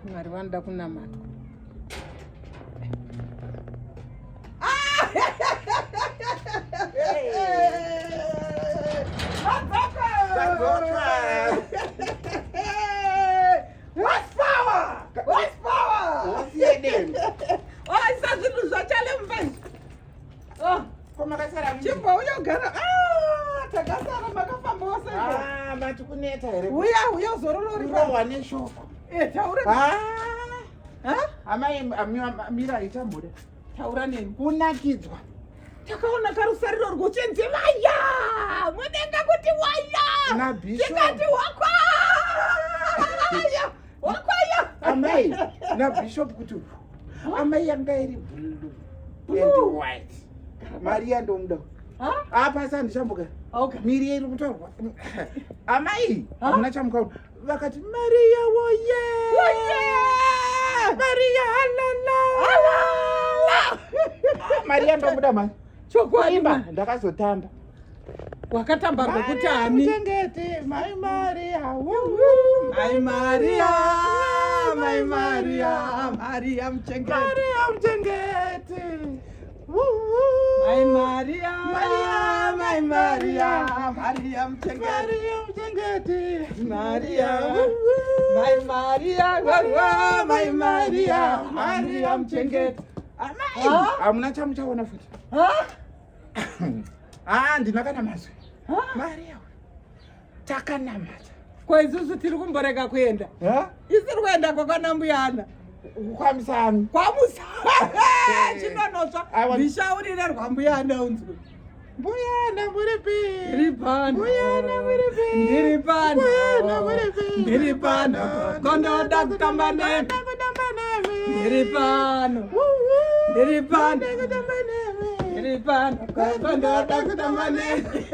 Mwari vanoda kunamatwa. What's power? What's power? What's your name? Oh, it's a little Zachale Mbanj. Oh, Chimbo, uyo gara. Takasara makafamba wose. Matukuneta here. Uya zororori pa. Wane shoko. Taura. Amai mira itambuda. Taura nini? Kunakidzwa. Takaona karusariro rwuchenze vaya. Mudenga kuti waya. Na bishop. Tikati wakwaya. Wakwaya. Amai na bishop kuti. Amai yanga iri blue and white. Maria ndomdo. Apa sandi chambuka. Okay. Miri iri kutorwa. Amai, amuna chamuka. Vakati Maria woye. Woye. Maria halala. Maria ndombuda mani. Chokwaimba ndakazotamba. Wakatamba ngokuti ani? Mchengete, my Maria. My Maria. My Maria. Maria mchengete. Maria mchengete. My Maria. Maria, my Maria. Maria mchengete. Maria mchengete. Maria. My Maria. My Maria. Maria mchengete. Amuna chamuchaona futi. Ndinakana mazwi. Maria. Takanamata. Kwa isusu tiri kumboreka kuenda. Isiri kuenda kwakana mbuyana. Kwamusami. Kwamusami. Chinonosva. Ndishaurire rwambuyana unzwe. Mbuyana muripi. Ndiripano. Mbuyana muripi. Ndiripano. Mbuyana muripi. Ndiripano. Kondoda kutamba nemi. Ndiripano. Ndiripano. Ndiripano. Kondoda kutamba nemi.